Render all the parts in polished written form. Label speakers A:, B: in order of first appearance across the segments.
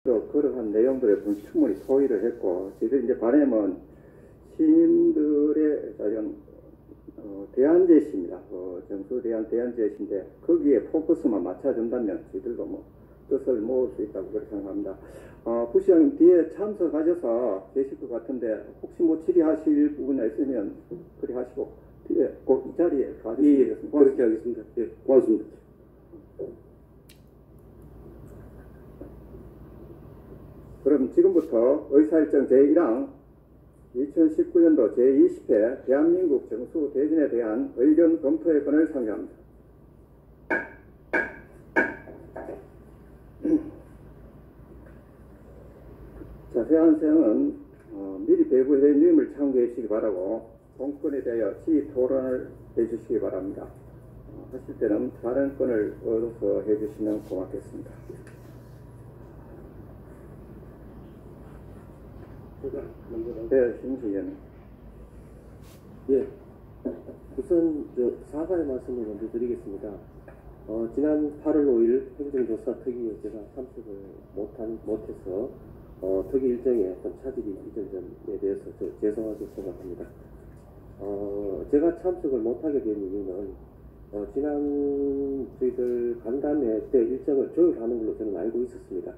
A: 그러한 내용들에 충분히 토의를 했고, 저희들이 이제 바람은 시민들의 이런 대안 제시입니다. 정수 대안 제시인데 거기에 포커스만 맞춰준다면 저희들도 뭐 뜻을 모을 수 있다고 그렇게 생각합니다. 부시장님 뒤에 참석하셔서 계실 것 같은데 혹시 뭐 질의하실 부분이 있으면 그리 하시고 뒤에 꼭 이 자리에 가주시겠습니다.
B: 그렇게 하겠습니다. 예, 고맙습니다.
A: 그럼 지금부터 의사일정 제1항 2019년도 제20회 대한민국 정수 대진에 대한 의견 검토의 건을 상정합니다. 자, 회안생은 미리 배부 회의님을 참고해 주시기 바라고 공권에 대하여 지휘 토론을 해주시기 바랍니다. 하실 때는 발언권을 얻어서 해주시면 고맙겠습니다. 네, 심의위원.
B: 예, 우선 사과의 말씀을 먼저 드리겠습니다. 지난 8월 5일 행정조사 특위에 제가 참석을 못해서 특위 일정에 좀 차질이 있던 점에 대해서 죄송하게 생각합니다. 제가 참석을 못하게 된 이유는 지난 저희들 간담회 때 일정을 조율하는 걸로 저는 알고 있었습니다.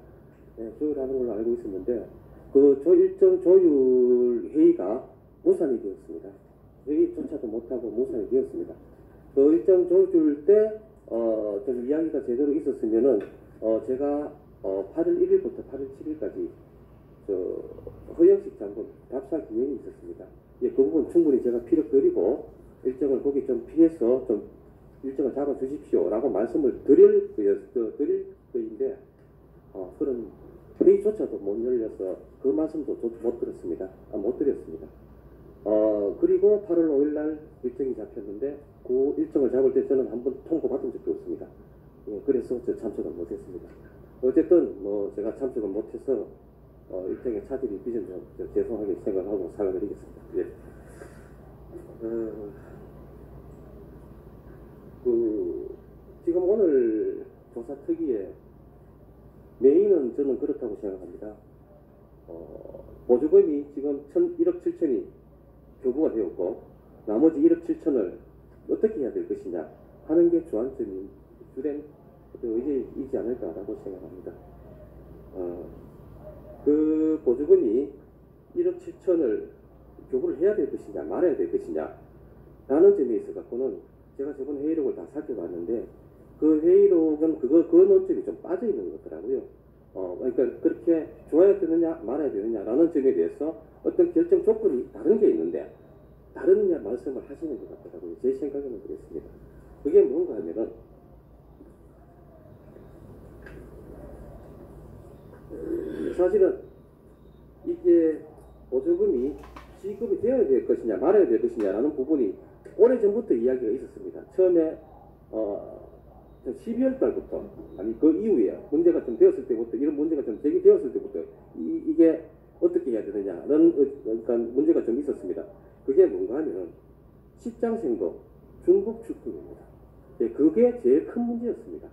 B: 네, 조율하는 걸로 알고 있었는데 그 일정 조율 회의가 무산이 되었습니다. 회의조차도 못하고 무산이 되었습니다. 그 일정 조율 때 좀 이야기가 제대로 있었으면은 제가 8월 1일부터 8월 7일까지 허영식 장군 답사 기회이 있었습니다. 예, 그 부분 충분히 제가 피력드리고 일정을 거기 좀 피해서 좀 일정을 잡아 주십시오라고 말씀을 드릴 거인데 그런 회의조차도 못 열려서 그 말씀도 못 들었습니다. 못 드렸습니다. 그리고 8월 5일 날 일정이 잡혔는데 그 일정을 잡을 때 저는 한번 통보받은 적도 없습니다. 예, 그래서 저 참석을 못했습니다. 어쨌든 뭐 제가 참석을 못해서 일정에 차질이 빚은 점 죄송하게 생각하고 사과드리겠습니다. 예. 지금 오늘 조사 특위에 메인은 저는 그렇다고 생각합니다. 보조금이 지금 1억 7천이 교부가 되었고 나머지 1억 7천을 어떻게 해야 될 것이냐 하는 게 주안점이 주된 의제이지 않을까라고 생각합니다. 그 보조금이 1억 7천을 교부를 해야 될 것이냐 말아야 될 것이냐 라는 점에 있어 갖고는 제가 저번 회의록을 다 살펴봤는데 그 회의록은 그 논점이 좀 빠져 있는 것 같더라고요. 그러니까 그렇게 줘야 되느냐 말아야 되느냐라는 점에 대해서 어떤 결정 조건이 다른 게 있는데 다른 말씀을 하시는 것 같더라고요. 제 생각에는 그랬습니다. 그게 뭔가 하면은 사실은 이게 보조금이 지급이 되어야 될 것이냐 말아야 될 것이냐라는 부분이 오래전부터 이야기가 있었습니다. 처음에 12월 달부터 아니 그 이후에 문제가 좀 되었을 때부터 이런 문제가 좀 제기되었을 때부터 이게 어떻게 해야 되느냐는 그러니까 문제가 좀 있었습니다. 그게 뭔가 하면 십장생도 중복 출품입니다. 예, 그게 제일 큰 문제였습니다.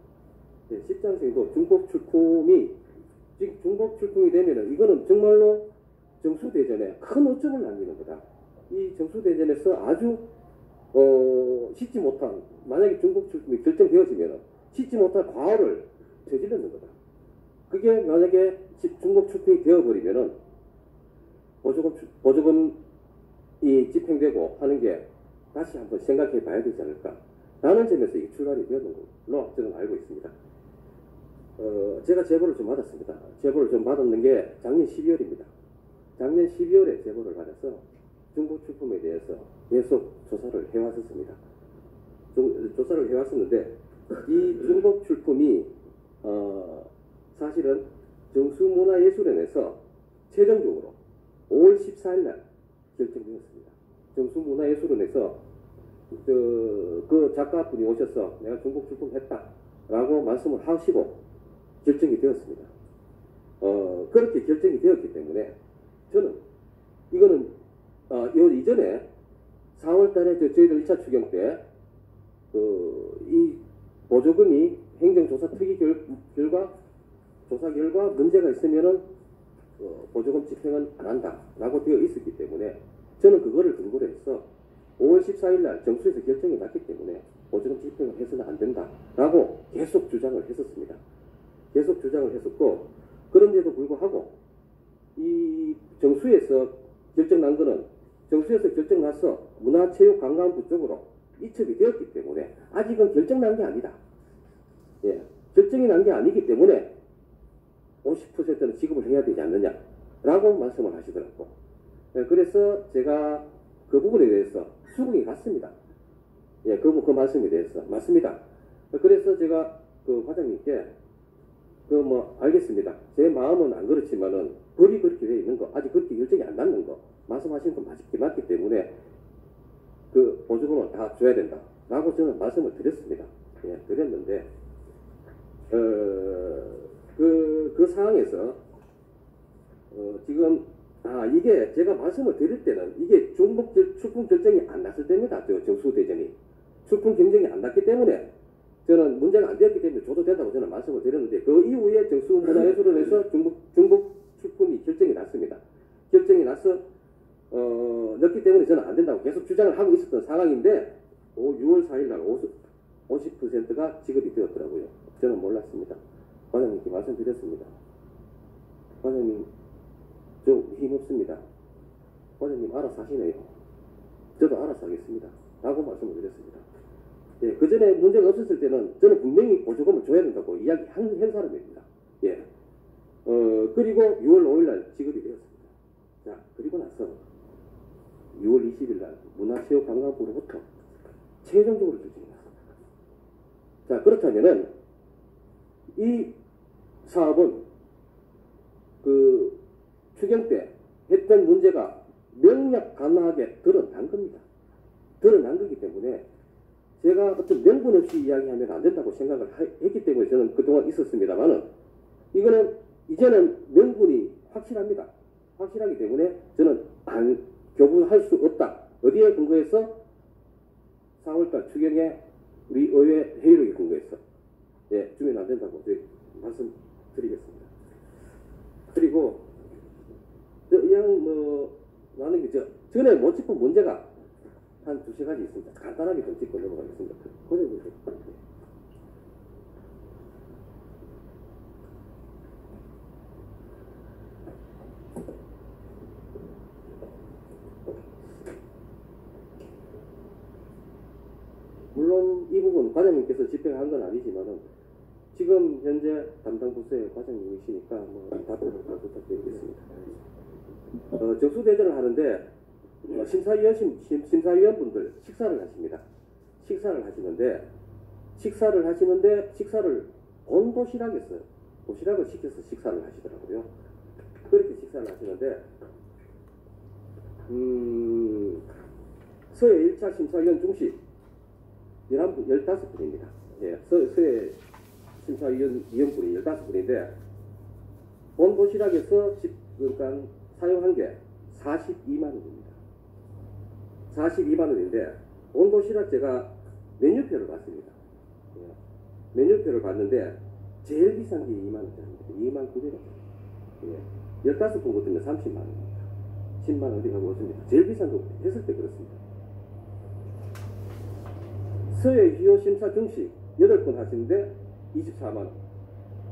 B: 예, 십장생도 중복 출품이 중복 출품이 되면은 이거는 정말로 정수대전에 큰 오점을 남기는 거다. 이 정수대전에서 아주 씻지 못한 만약에 중복 출품이 결정되어지면 씻지 못한 과오를 저지르는 거다. 그게 만약에 중복 출품이 되어버리면은 보조금이 집행되고 하는 게 다시 한번 생각해 봐야 되지 않을까 라는 점에서 이게 출발이 되었는 걸로 저는 알고 있습니다. 제가 제보를 좀 받았습니다. 제보를 좀 받았는 게 작년 12월입니다. 작년 12월에 제보를 받아서 중복 출품에 대해서 계속 조사를 해왔었습니다. 조사를 해왔었는데 이 중복 출품이 사실은 정수문화예술원에서 최종적으로 5월 14일 날 결정되었습니다. 정수문화예술원에서 그 작가분이 오셔서 내가 중복 출품했다라고 말씀을 하시고 결정이 되었습니다. 그렇게 결정이 되었기 때문에 저는 이거는 요 이전에 4월 달에 저희들 1차 추경 때 이 보조금이 행정조사 특위 결과 조사 결과 문제가 있으면은 보조금 집행은 안 한다라고 되어 있었기 때문에 저는 그거를 근거로 해서 5월 14일 날 정수에서 결정이 났기 때문에 보조금 집행을 해서는 안 된다라고 계속 주장을 했었습니다. 계속 주장을 했었고, 그런데도 불구하고 이 정수에서 결정 난 거는 정수에서 결정 나서 문화체육관광부 쪽으로 이첩이 되었기 때문에 아직은 결정 난 게 아니다. 예, 결정이 난 게 아니기 때문에 50%는 지급을 해야 되지 않느냐라고 말씀을 하시더라고. 예, 그래서 제가 그 부분에 대해서 수긍이 갔습니다. 예, 그 말씀에 대해서 맞습니다. 그래서 제가 그 과장님께 알겠습니다. 제 마음은 안 그렇지만은 법이 그렇게 되어 있는 거, 아직 그렇게 결정이 안 났는 거 말씀하신 건 맞기 때문에 그 보조금은 다 줘야 된다라고 저는 말씀을 드렸습니다. 예, 드렸는데 그 상황에서 지금 이게 제가 말씀을 드릴 때는 이게 중복 출품 결정이 안 났을 때입니다. 정수대전이 출품 경쟁이 안 났기 때문에 저는 문제가 안 되었기 때문에 줘도 된다고 저는 말씀을 드렸는데, 그 이후에 정수문화예술원에서 중복 출품이 결정이 났습니다. 결정이 나서 넣기 때문에 저는 안 된다고 계속 주장을 하고 있었던 상황인데 6월 4일 날 50%가 지급이 되었더라고요. 저는 몰랐습니다. 과장님께 말씀드렸습니다. 과장님 좀 힘없습니다. 과장님 알아서 하시네요. 저도 알아서 하겠습니다. 라고 말씀을 드렸습니다. 예, 그 전에 문제가 없었을 때는 저는 분명히 보조금을 줘야 된다고 이야기한 사람입니다. 예. 그리고 6월 5일 날 지급이 되었습니다. 자, 그리고 나서 6월 20일 날 문화체육관광부로부터 최종적으로 결정이 났습니다. 자, 그렇다면은 이 사업은 그 추경 때 했던 문제가 명확하게 드러난 겁니다. 드러난 거기 때문에 제가 어떤 명분 없이 이야기하면 안 된다고 생각을 했기 때문에 저는 그동안 있었습니다만은 이제는 명분이 확실합니다. 확실하기 때문에 저는 교부할 수 없다. 어디에 근거해서 4월달 추경에 우리 의회 회의록에 근거해서 주면 안 된다고 말씀드리겠습니다. 그리고 나는 전에 못 짚은 문제가 한 2-3가지 있습니다. 간단하게 좀 짚고 넘어가겠습니다. 물론 이 부분 과장님께서 집행한 건 아니지만은 지금 현재 담당 부서의 과장님이시니까 답변을 부탁드리겠습니다. 정수대전을 하는데 심사위원분들 식사를 하십니다. 식사를 하시는데 식사를 본 도시락을 시켜서 식사를 하시더라고요. 그렇게 식사를 하시는데 서해 1차 심사위원 중심 15분입니다. 예, 서해 심사위원분이 15분인데 본 도시락에서 그러니까 사용한 게 42만 원입니다. 42만 원인데 본 도시락 제가 메뉴표를 봤습니다. 예, 메뉴표를 봤는데 제일 비싼 게 2만 원짜리입니다. 2만 900원. 예, 15분 같으면 30만 원입니다. 10만 원 어디 가고 없습니다. 제일 비싼 거 했을 때 그렇습니다. 서해 희호 심사 중식 8분 하시는데 24만 원.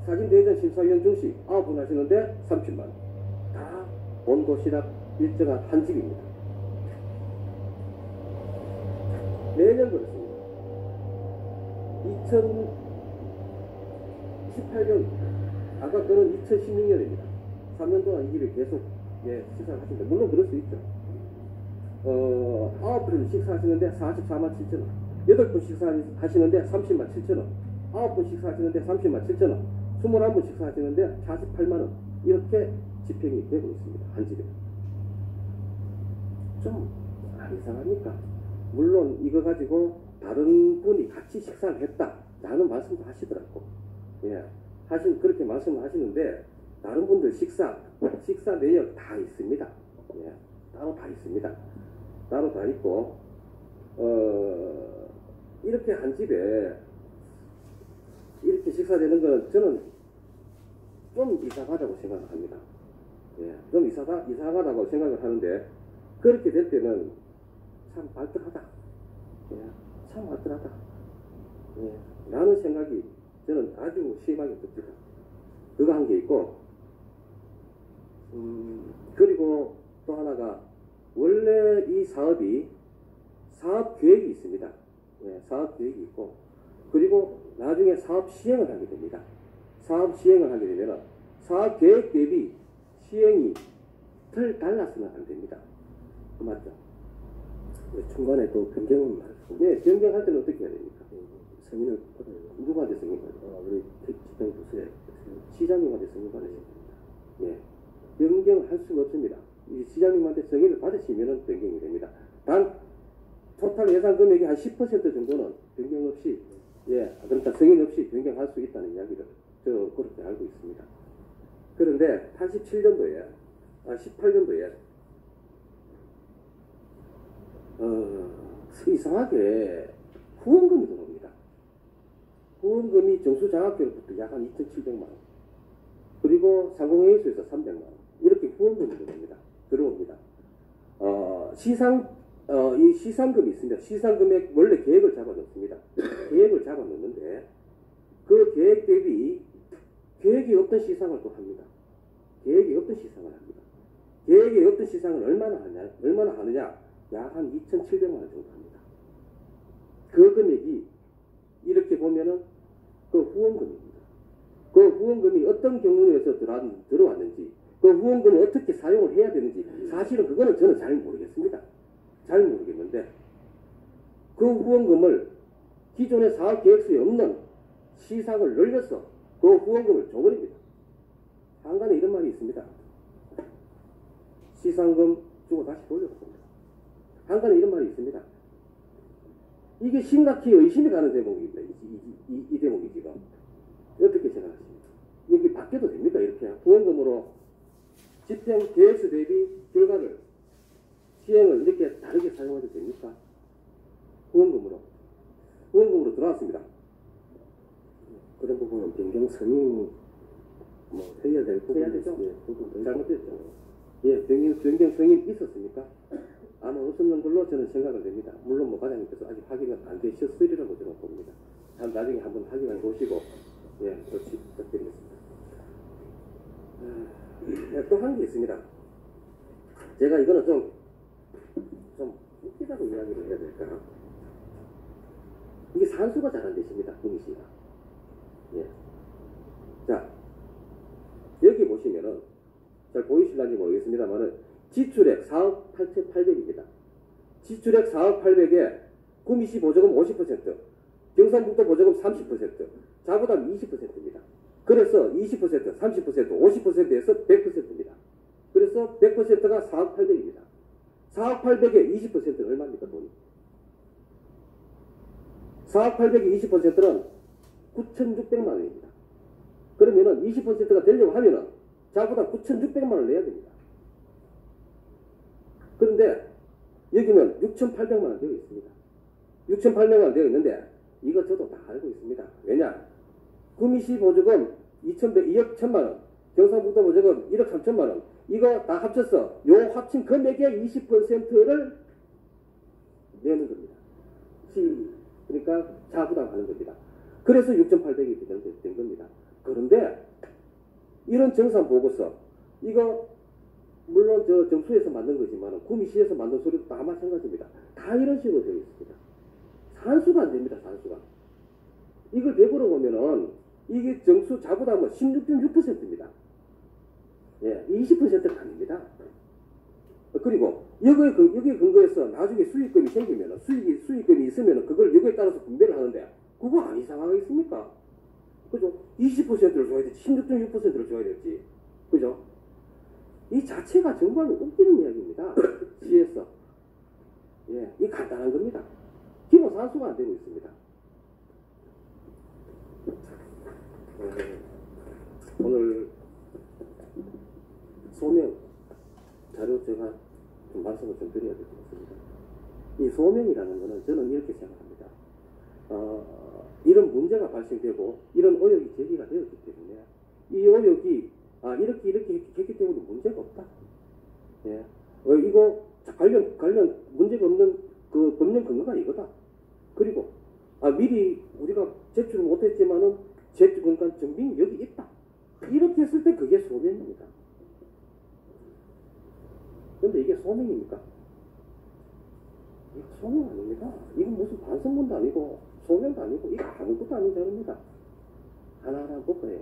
B: 사진 대전 심사위원 중식 9분 하시는데 30만 원. 다 본 도시락 일정한 한 집입니다. 매년 그렇습니다. 2018년, 아까 그는 2016년입니다. 3년 동안 이 길을 계속 식사를 하시는데, 물론 그럴 수 있죠. 9분 식사하시는데 44만 7천 원. 8분 식사하시는데 30만 7천 원. 9분 식사하시는데 30만 7천 원. 21분 식사하시는데 48만 원. 이렇게 집행이 되고 있습니다. 한 집에. 좀 안 이상합니까? 물론 이거 가지고 다른 분이 같이 식사를 했다라는 말씀도 하시더라고. 예, 그렇게 말씀을 하시는데 다른 분들 식사 내역 다 있습니다. 예, 따로 다 있습니다. 따로 다 있고 이렇게 한 집에 이렇게 식사되는 거는 저는 좀 이상하다고 생각을 합니다. 예, 좀 이상하다고 생각을 하는데, 그렇게 될 때는 참 알뜰하다. 예, 참 알뜰하다. 예, 라는 생각이 저는 아주 심하게 듭니다. 그거 한 게 있고, 그리고 또 하나가, 원래 이 사업이 사업 계획이 있습니다. 예, 사업 계획이 있고, 그리고 나중에 사업 시행을 하게 됩니다. 사업 시행을 하게 되면 사업 계획 대비 시행이 덜 달라서는 안 됩니다. 맞죠?
C: 중간에 또 변경은 많고.
B: 네, 변경할 때는 어떻게 해야 됩니까?
C: 승인을 받아요.
B: 누구한테 승인 받아요?
C: 우리 집행 부서에
B: 시장님한테 승인 받으셔야 됩니다. 예, 변경할 수가 없습니다. 이 시장님한테 승인을 받으시면 변경이 됩니다. 단 토탈 예산 금액이 한 10% 정도는 변경 없이, 예, 그러니까 승인 없이 변경할 수 있다는 이야기를 저 그렇게 알고 있습니다. 그런데 87년도에, 18년도에 이상하게 후원금이 들어옵니다. 후원금이 정수장학회로부터 약 한 2,700만 원, 그리고 상공회의소에서 300만 원, 이렇게 후원금이 들어옵니다. 이 시상금이 있습니다. 시상금액 원래 계획을 잡아놓습니다. 계획을 잡아놓는데 그 계획 대비 계획이 없던 시상을 또 합니다. 계획이 없던 시상을 합니다. 계획이 없던 시상을 얼마나 하느냐? 약 한 2,700만 원 정도 합니다. 그 금액이 이렇게 보면은 그 후원금입니다. 그 후원금이 어떤 경우에서 들어왔는지, 그 후원금을 어떻게 사용을 해야 되는지, 사실은 그거는 저는 잘 모르겠습니다. 잘 모르겠는데, 그 후원금을 기존의 사업계획서에 없는 시상을 늘려서 그 후원금을 줘버립니다. 한간에 이런 말이 있습니다. 시상금 주고 다시 돌려줍니다. 한간에 이런 말이 있습니다. 이게 심각히 의심이 가는 대목입니다. 이 대목이 지금. 어떻게 생각하십니까? 여기 바뀌어도 됩니까? 이렇게 후원금으로 집행 계획서 대비 결과를 시행을 이렇게 다르게 사용해도 됩니까? 후원금으로 들어왔습니다.
C: 그런 부분은 변경 승인이 해야 될 부분이
B: 되죠.
C: 부분도
B: 잘못됐죠. 예, 변경 승인 있었습니까? 아마 없었는 걸로 저는 생각을 됩니다. 물론 과장님께서 아직 확인은 안 되셨으리라고 저는 봅니다. 나중에 한번 확인해 보시고, 예, 조치 부탁드리겠습니다. 또 한 게 있습니다. 제가 이거는 좀 웃기다고 이야기를 해야 될까? 이게 산수가 잘 안 되십니다, 구미시가. 예. 자, 여기 보시면은, 잘 보이실런지 모르겠습니다만은, 지출액 4억 8,800입니다. 지출액 4억 800에 구미시 보조금 50%, 경상북도 보조금 30%, 자부담 20%입니다. 그래서 20%, 30%, 50%에서 100%입니다. 그래서 100%가 4억 800입니다. 4억 800에 20%는 얼마입니까, 돈이? 4억 800에 20%는 9,600만 원입니다. 그러면은 20%가 되려고 하면은 자부담 9,600만 원을 내야 됩니다. 그런데 여기는 6,800만 원 되어 있습니다. 6,800만 원 되어 있는데 이거 저도 다 알고 있습니다. 왜냐? 구미시 보조금 2억 1천만 원, 경상북도 보조금 1억 3천만 원, 이거 다 합쳐서 요 합친 금액의 20%를 내는 겁니다. 그러니까 자부담하는 겁니다. 그래서 6,800이 된 겁니다. 그런데 이런 정산 보고서, 이거 물론 저 정수에서 만든 거지만 구미시에서 만든 소리도 다 마찬가지입니다. 다 이런 식으로 되어 있습니다. 산수가 안 됩니다. 산수가. 이걸 100으로 보면은 이게 정수 자부담은 16.6%입니다. 예, 20%가 아닙니다. 그리고 여기에 근거해서 나중에 수익금이 생기면은 수익금이 있으면은 그걸 여기에 따라서 분배를 하는데 그거 안 이상하겠습니까? 그죠? 20%를 줘야 되지, 16.6%를 줘야 될지, 그죠? 이 자체가 정말 웃기는 이야기입니다. 시에서. 예, 이 간단한 겁니다. 기본 산수가 안 되고 있습니다. 오늘 소명 자료 제가 좀 말씀을 좀 드려야 될 것 같습니다. 이 소명이라는 것은 저는 이렇게 생각합니다. 이런 문제가 발생되고 이런 의혹이 제기가 되었기 때문에 이 의혹이 이렇게 했기 때문에 문제가 없다. 예. 이거 관련 문제가 없는 그 법령 근거가 이거다. 그리고 미리 우리가 제출을 못했지만은 그러니까 증빙이 여기 있다. 이렇게 했을 때 그게 소명입니다. 근데 이게 소명입니까? 이거 소명 아닙니다. 이건 무슨 반성문도 아니고 소명도 아니고 이거 아무것도 아닌 자료입니다. 하나하나 볼 거예요.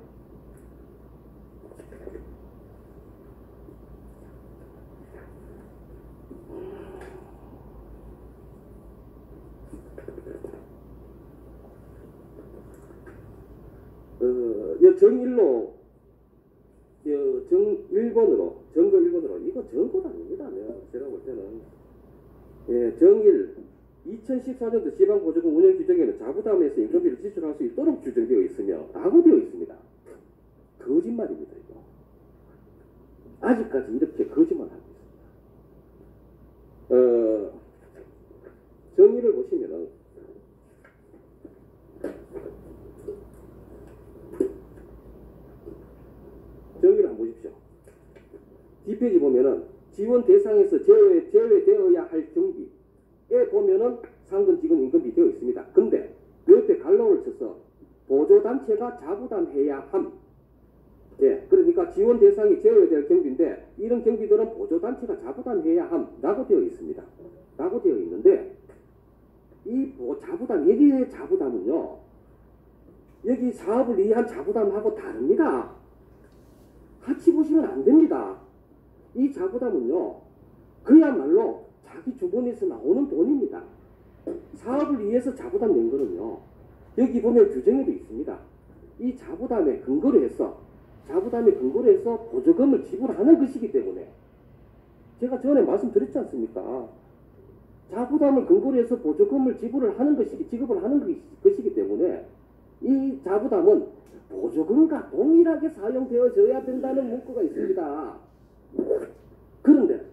B: 정일로 정거 1번으로 이거 정거도 아닙니다. 제가 볼 때는 예, 정일 2014년도 지방보조금 운영 규정에는 자부담에서 인건비를 지출할 수 있도록 규정되어 있으며 라고 되어 있습니다. 거짓말입니다. 이거 아직까지 이렇게 거짓말하고 있습니다. 정일을 보시면은 정의를 한번 보십시오. 뒷페이지 보면은 지원 대상에서 제외되어야 할 경비에 보면은 상근 직원 인건비 되어 있습니다. 근데 옆에 갈로를 쳐서 보조단체가 자부담해야 함. 예, 그러니까 지원 대상이 제외될 경비인데 이런 경비들은 보조단체가 자부담해야 함. 라고 되어 있습니다. 라고 되어 있는데 이 여기의 자부담은요. 여기 사업을 위한 자부담하고 다릅니다. 같이 보시면 안 됩니다. 이 자부담은요, 그야말로 자기 주머니에서 나오는 돈입니다. 사업을 위해서 자부담 낸 거는요, 여기 보면 규정에도 있습니다. 이 자부담에 근거로 해서 보조금을 지불하는 것이기 때문에, 제가 전에 말씀드렸지 않습니까? 자부담을 근거로 해서 보조금을 지급을 하는 것이기 때문에, 이 자부담은 보조금과 동일하게 사용되어져야 된다는 문구가 있습니다. 그런데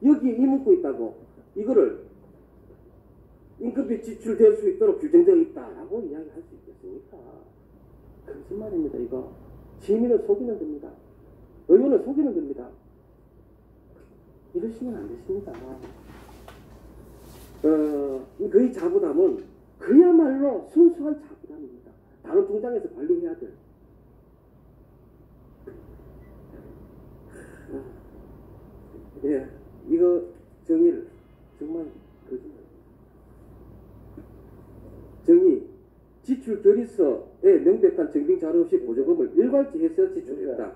B: 여기에 이 문구 있다고 이거를 인건비 지출될 수 있도록 규정되어 있다라고 이야기할 수 있겠습니까? 거짓말입니다. 이거 시민을 속이는 겁니다. 의원을 속이는 겁니다. 이러시면 안 되십니다. 그 자부담은 그야말로 순수한 자부담입니다. 다른 통장에서 관리해야 될. 예, 이거 정의를 정말 거짓말. 정의 지출 결의서에 명백한 증빙 자료 없이 보조금을 일괄지해서 지출했다.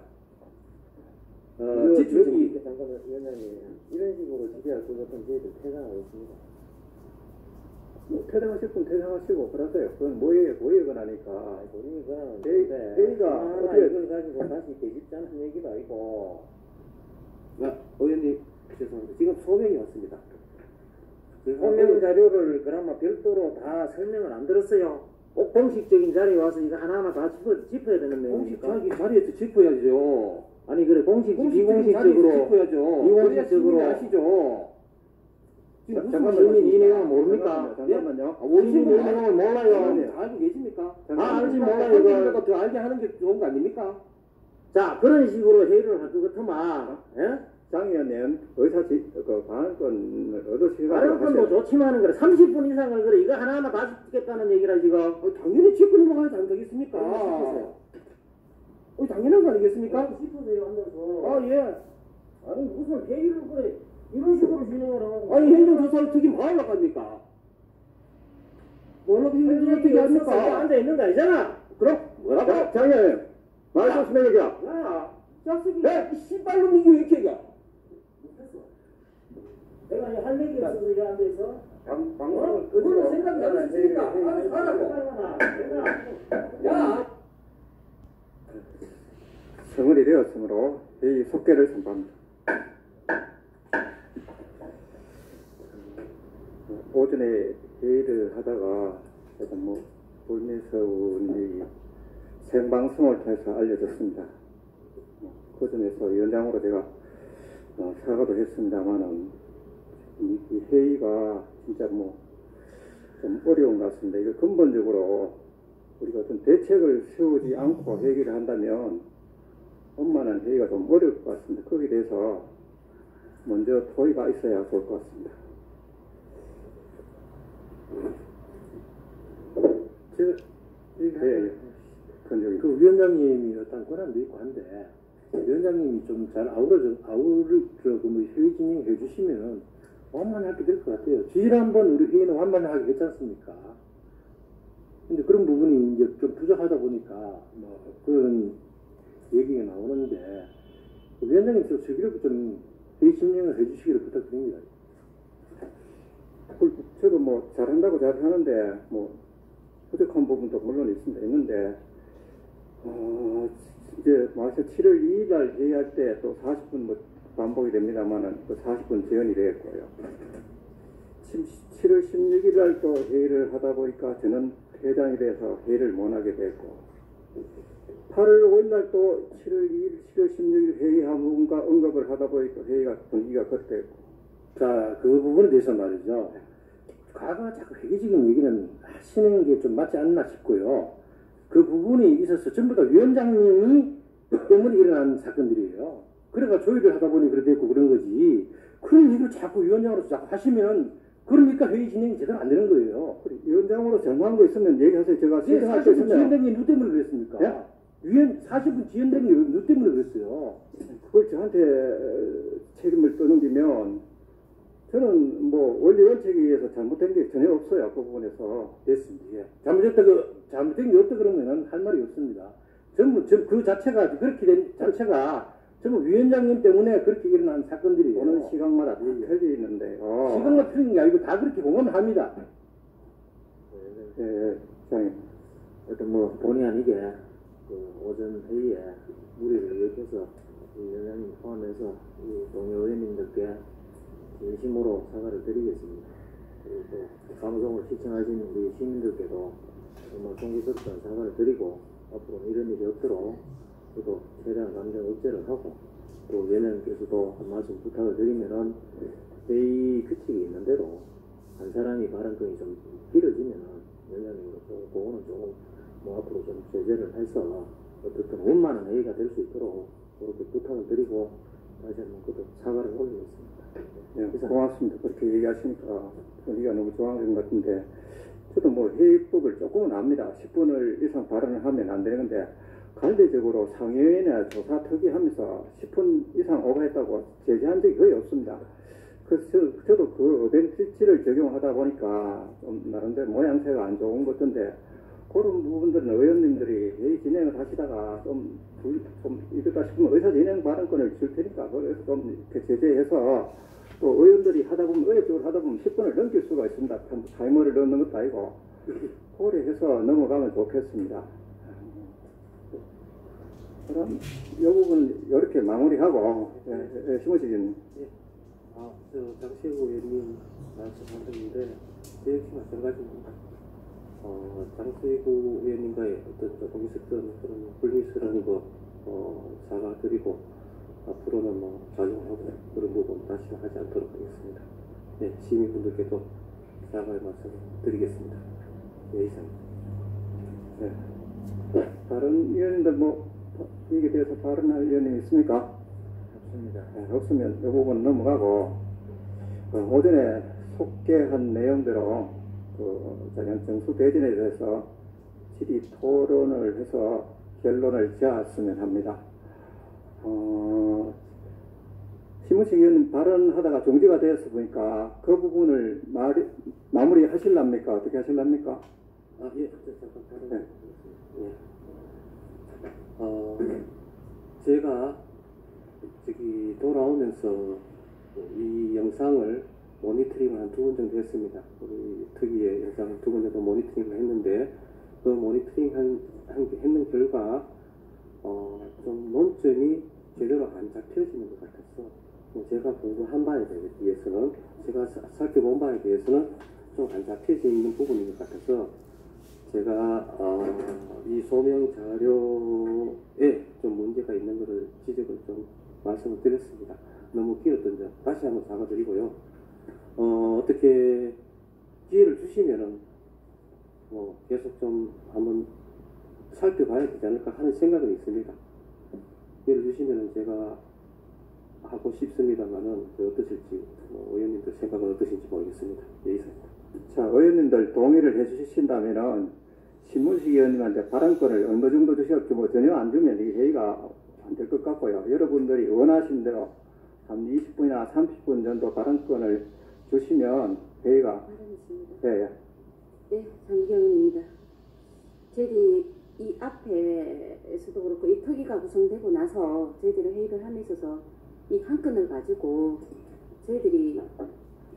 B: 지출 정의.
C: 잠깐만 위원장님 이런 식으로 지배할 것 같은 저희들 퇴장하겠습니다.
A: 퇴장하실 분 퇴장하시고 그러세요. 그건 모의건 하니까.
C: 우리가
A: 회의가
C: 어떻게 이걸 가지고 다시 되집지 않은 얘기도 아니고.
B: 의원님 죄송합니다. 지금 소명이 왔습니다.
C: 소명 자료를 그나마 별도로 다 설명을 안 들었어요. 꼭 공식적인 자리에 와서 이거 하나하나 다 짚어야 되는 내용입니까?
B: 공식 자리에서 짚어야죠.
C: 아니 그래 비공식적으로
B: 짚어야죠.
C: 비공식적으로
B: 아시죠.
C: 시민 이 내용을 모릅니까?
A: 잠깐만요.
C: 시민 이 내용을 몰라요.
B: 다 알고 계십니까?
C: 알지 몰라요.
B: 이거 더 알게 하는 게 좋은 거 아닙니까?
C: 자 그런 식으로 회의를 할 것 같으면
A: 장 의원님 발언권을 얻으시라고
C: 발언권도 좋지만은 그래 30분 이상을 그래 이거 하나하나 다 짚겠다는 얘기라 지금.
B: 당연히 짚고 넘어가야지 안 되겠습니까? 당연한 거 아니겠습니까?
C: 짚으세요 앉아서.
B: 예.
C: 아니 무슨 회의를 그래 이런 식으로 진행을 하고.
B: 아니 행정조사를 특임 뭐 하려고 합니까? 뭐라고 행정조사 특임 합니까?
C: 앉아 있는 거 아니잖아.
B: 그럼 뭐라고?
A: 장 의원님 말 조심해 얘기야.
C: 야 짝수기.
B: 이 씨발놈 이게 왜 이렇게 얘기야?
C: 내가 할 얘기가 없어서 이거 앉아 있어.
A: 방법은
C: 그걸로 생각이 안 했으니까.
B: 야!
A: 성을이 되었으므로 회의 속개를 선포합니다. 오전에 회의를 하다가 불미서운이 생방송을 통해서 알려졌습니다. 그 점에서 위원장으로 제가 사과도 했습니다만은 이 회의가 진짜 좀 어려운 것 같습니다. 이거 근본적으로 우리가 어떤 대책을 세우지 않고 회의를 한다면 원만한 회의가 좀 어려울 것 같습니다. 거기에 대해서 먼저 토의가 있어야 좋을 것 같습니다.
B: 제가
A: 예, 근데
B: 그 위원장님이 어떤 권한도 있고 한데 위원장님이 좀 잘 뭐 회의 진행해 주시면 완만하게 될 것 같아요. 지난번 우리 회의는 완만하게 했지 않습니까? 근데 그런 부분이 이제 좀 부족하다 보니까 뭐 그런 얘기가 나오는데 위원장님 좀 슬기롭게 좀 회의 진행을 해 주시기를 부탁드립니다.
A: 저도 뭐 잘한다고 잘하는데 뭐 부족한 부분도 물론 있는데 이제 마서 7월 2일 날 회의할 때 또 40분 뭐 반복이 됩니다만은 그 40분 제한이 되었고요. 7월 16일 날 또 회의를 하다 보니까 저는 회장이 돼서 회의를 못 하게 됐고 8월 5일 날 또 7월 2일, 7월 16일 회의 한분과 언급을 하다 보니까 회의가 분위기가 그랬고
B: 자, 그 부분에 대해서 말이죠. 과거 자꾸 회계적인 얘기는 하시는 게 좀 맞지 않나 싶고요. 그 부분이 있어서 전부 다 위원장님이 때문에 일어난 사건들이에요. 그래가 조율을 하다 보니 그래 됐고 그런 거지. 그런 얘기를 자꾸 위원장으로서 자꾸 하시면 그러니까 회의 진행이 제대로 안 되는 거예요.
A: 위원장으로 정한 거 있으면 얘기하세요. 제가
B: 예,
A: 시정할 때
B: 40분
A: 있으면
B: 지연된 게 누구 때문에 그랬습니까?
A: 예?
B: 40분 지연된 게 누구 때문에 그랬어요?
A: 그걸 저한테 책임을 떠넘기면 저는 뭐 원리 원칙에 의해서 잘못된 게 전혀 없어요. 그 부분에서.
B: 됐습니다. 예. 잘못된 게 없다 그러면은 할 말이 없습니다. 전부 그 자체가 그렇게 된 자체가 전부 위원장님 때문에 그렇게 일어난 사건들이에요.
A: 보는 시각마다 다 틀리는데요.
B: 시간과 틀린 게 아니고 다 그렇게 공감을 합니다.
A: 예, 장님.
C: 어떤 뭐 본의 아니게 그 오전 회의에 무리를 일으켜서 위원장님 포함해서 이 동료 의원님들께 진심으로 사과를 드리겠습니다. 그리고 또 방송을 시청하시는 우리 시민들께도 정말 송구스럽던 사과를 드리고 앞으로 이런 일이 없도록 저도 최대한 감정 억제를 하고 또 위원장님께서도 한 말씀 부탁을 드리면은 회의 규칙이 있는 대로 한 사람이 발언권이 좀 길어지면은 위원장님으로서 그거는 조금 뭐 앞으로 좀 제재를 해서 어떻든 원만한 회의가 될 수 있도록 그렇게 부탁을 드리고 다시 한번 그도 사과를 올리겠습니다.
A: 네, 고맙습니다. 그렇게 얘기하시니까 분위기가 너무 좋아하는 것 같은데 저도 뭐 회의법을 조금은 압니다. 10분을 이상 발언을 하면 안 되는데 관례적으로 상임위원회 조사 특위하면서 10분 이상 오버했다고 제재한 적이 거의 없습니다. 그래서 저도 그 어벤티치를 적용하다 보니까 좀 나름대로 모양새가 안 좋은 것 같은데 그런 부분들은 의원님들이 회의 진행을 하시다가 좀 이러다 싶으면 의사진행 발언권을 줄 테니까 그래서 좀 이렇게 제재해서 또 의원들이 하다 보면 의협적으로 하다 보면 10분을 넘길 수가 있습니다. 타이머를 넣는 것도 아니고 고려해서 넘어가면 좋겠습니다. 그럼 이 부분 이렇게 마무리하고 심으시긴
B: 장세구 의원님 말씀하셨는데 제 역시 마찬가지입니다. 장세구 의원님과의 어떤 조금 있었던 그런 불미스러운 거 사과드리고 앞으로는 뭐 자중하고 그런 부분 다시 하지 않도록 하겠습니다. 네, 시민분들께도 사과의 말씀 드리겠습니다. 네, 이상입니다.
A: 네. 다른 의원님들 뭐 이에 대해서 발언할 의원님 있습니까?
C: 없습니다.
A: 네, 없으면 이 부분 넘어가고 오전에 소개한 내용대로 정수 대진에 대해서 질의 토론을 해서 결론을 지었으면 합니다. 심은식 의원님 발언하다가 종지가 되었어 보니까 그 부분을 마무리 하실랍니까? 어떻게 하실랍니까?
B: 예, 잠깐
A: 네.
B: 제가 돌아오면서 이 영상을 모니터링을 한 2번 정도 했습니다. 우리 특위의 영상을 2번 정도 모니터링을 했는데 그 모니터링 했는 결과 좀 논점이 제대로 안 잡혀지는 것 같아서 제가 공부한 바에 대해서는 제가 살펴본 바에 대해서는 좀 안 잡혀지는 부분인 것 같아서 제가 이 소명 자료에 좀 문제가 있는 것을 지적을 좀 말씀을 드렸습니다. 너무 길었던 점 다시 한번 사과드리고요. 어떻게 기회를 주시면은 계속 좀 한번 살펴봐야 되지 않을까 하는 생각은 있습니다. 기회를 주시면 제가 하고 싶습니다만은 어떠실지 의원님들 생각은 어떠신지 모르겠습니다. 예, 이상입니다.
A: 자, 의원님들 동의를 해주신다면은 신문식 의원님한테 발언권을 어느 정도 주실지 뭐 전혀 안 주면 이 회의가 안 될 것 같고요. 여러분들이 원하신 대로 한 20분이나 30분 정도 발언권을 주시면 회의가 예,
D: 네, 장기경입니다. 저희들이 이 앞에서도 그렇고 이 특위가 구성되고 나서 저희들이 회의를 함에 있어서 이 한 건을 가지고 저희들이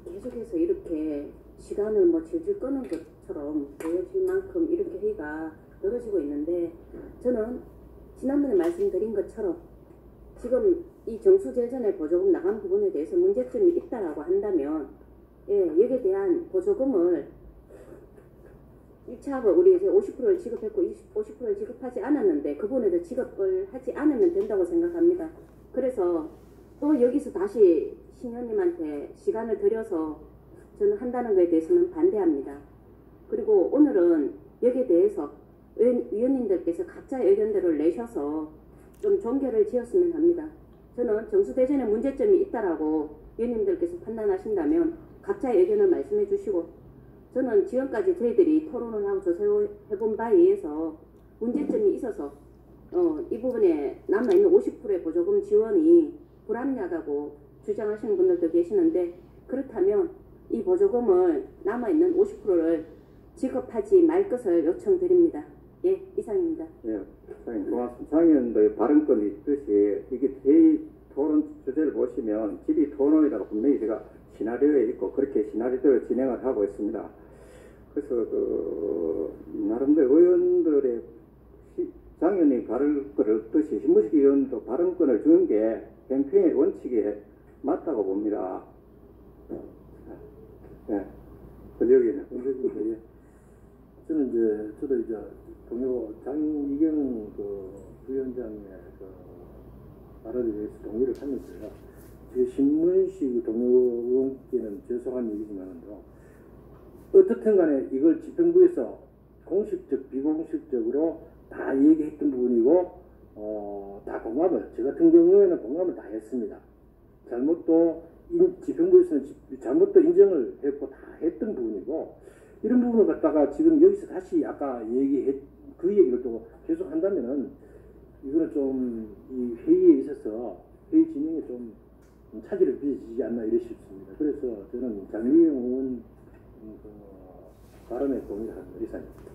D: 계속해서 이렇게 시간을 뭐 질질 끄는 것처럼 보여질 만큼 이렇게 회의가 늘어지고 있는데 저는 지난번에 말씀드린 것처럼 지금 이 정수제전에 보조금 나간 부분에 대해서 문제점이 있다라고 한다면 예, 여기에 대한 보조금을 1차합을 우리 이제 50%를 지급했고 50%를 지급하지 않았는데 그 부분에서 지급을 하지 않으면 된다고 생각합니다. 그래서 또 여기서 다시 신현님한테 시간을 들여서 저는 한다는 것에 대해서는 반대합니다. 그리고 오늘은 여기에 대해서 위원님들께서 각자의 의견들을 내셔서 좀 종결을 지었으면 합니다. 저는 정수대전에 문제점이 있다라고 위원님들께서 판단하신다면 각자의 의견을 말씀해 주시고 저는 지금까지 저희들이 토론을 하고 조사해본 바에 의해서 문제점이 있어서 이 부분에 남아있는 50%의 보조금 지원이 불합리하다고 주장하시는 분들도 계시는데 그렇다면 이 보조금을 남아있는 50%를 지급하지 말 것을 요청드립니다. 예, 이상입니다.
A: 예, 고맙습니다. 장 의원의 발언권이 있듯이 이게 회의 토론 주제를 보시면 집이 토론이라고 분명히 제가 시나리오에 있고 그렇게 시나리오를 진행을 하고 있습니다. 그래서 나름대로 의원들의 장 의원이 발언권을 얻듯이 신무식 의원도 발언권을 주는 게 뱅팽의 원칙에 맞다고 봅니다. 예, 권력이는.
E: 예. 저는 저도 동료 장이경 부위원장의 발언에 대해서 동의를 하면서요. 제 신문식 동료 의원께는 죄송한 얘기지만은요. 어떻든 간에 이걸 집행부에서 공식적, 비공식적으로 다 얘기했던 부분이고, 다 공감을, 저 같은 경우에는 공감을 다 했습니다. 잘못도, 집행부에서는 잘못도 인정을 했고 다 했던 부분이고, 이런 부분을 갖다가 지금 여기서 다시 아까 그 얘기를 또 계속 한다면은, 이거는 좀 이 회의에 있어서 회의 진행에 좀 차질을 빚어지지 않나 이래 싶습니다. 그래서 저는 장미경 의원 발언에 동의하는 의사입니다.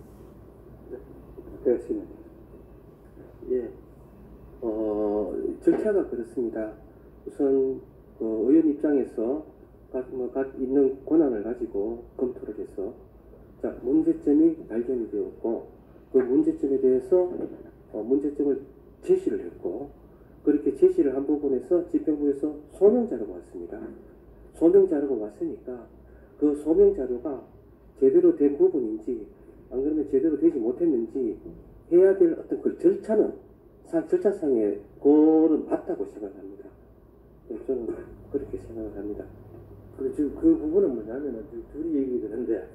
A: 되었습니다.
B: 예, 절차가 그렇습니다. 우선 의원 입장에서 있는 권한을 가지고 검토를 해서 자 문제점이 발견이 되었고 그 문제점에 대해서 문제점을 제시를 했고 그렇게 제시를 한 부분에서 집행부에서 소명 자료가 왔습니다. 소명 자료가 왔으니까 그 소명 자료가 제대로 된 부분인지 안 그러면 제대로 되지 못했는지 해야 될 어떤 그 절차는 절차상의 그는 맞다고 생각합니다. 저는 그렇게 생각을 합니다.
E: 그리고 지금 그 부분은 뭐냐면은 둘이 얘기를 하는데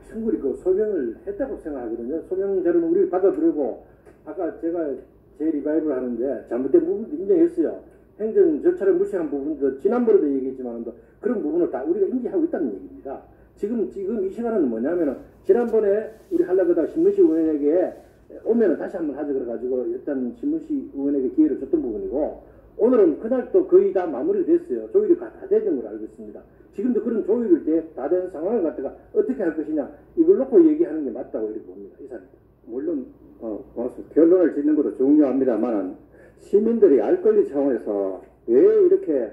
E: 충분히 그 소명을 했다고 생각하거든요. 소명 자료는 우리 받아들이고 아까 제가 재리바이브를 하는데 잘못된 부분도 인정했어요. 행정 절차를 무시한 부분도 지난번에도 얘기했지만 그런 부분을 다 우리가 인지하고 있다는 얘기입니다. 지금 이 시간은 뭐냐면은 지난번에 우리 하려고 신문식 의원에게 오면은 다시 한번 하자 그래가지고 일단 신문식 의원에게 기회를 줬던 부분이고 오늘은 그날 또 거의 다 마무리됐어요. 조율이 다 되는 걸로 알고 있습니다. 지금도 그런 조율이 다 된 상황을 갖다가 어떻게 할 것이냐 이걸 놓고 얘기하는 게 맞다고 이렇게 봅니다. 이사입니다.
A: 물론 결론을 짓는 것도 중요합니다만 시민들이 알 권리 차원에서 왜 이렇게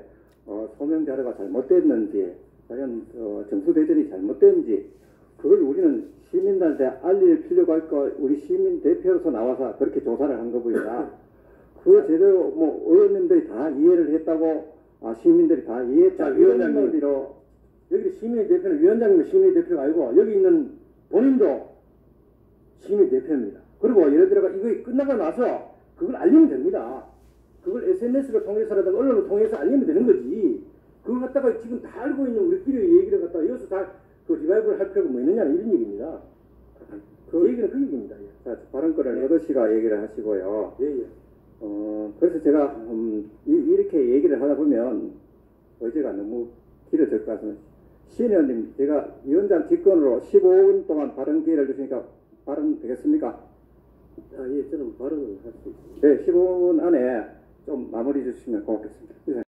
A: 소명 자료가 잘못됐는지 과연 정수대전이 잘못됐는지 그걸 우리는 시민들한테 알릴 필요가 있고 우리 시민 대표로서 나와서 그렇게 조사를 한 거고요. 그 제대로 의원님들이 다 이해를 했다고 시민들이 다 이해했다.
E: 위원장님 여기 시민의 대표는 위원장님은 시민의 대표가 아니고 여기 있는 본인도 시민의 대표입니다. 그리고 예를 들어가 이거 끝나고 나서 그걸 알리면 됩니다. 그걸 SNS를 통해서라든가 언론을 통해서 알리면 되는 거지. 그걸 갖다가 지금 다 알고 있는 우리끼리 얘기를 갖다가 여기서 다 그 리바이브를 할 필요가 뭐 있느냐 이런 얘기입니다. 그 얘기는 그 얘기입니다. 예.
A: 자, 발언권을 여덟 씨가 얘기를 하시고요.
E: 예.
A: 그래서 제가 이렇게 얘기를 하다 보면 의제가 너무 길어질 것 같습니다. 신 의원님, 제가 위원장 직권으로 15분 동안 발언 기회를 주시니까 발언 되겠습니까?
B: 예, 저는 발언을 할 수 있습니다.
A: 네, 15분 안에 좀 마무리 주시면 고맙겠습니다.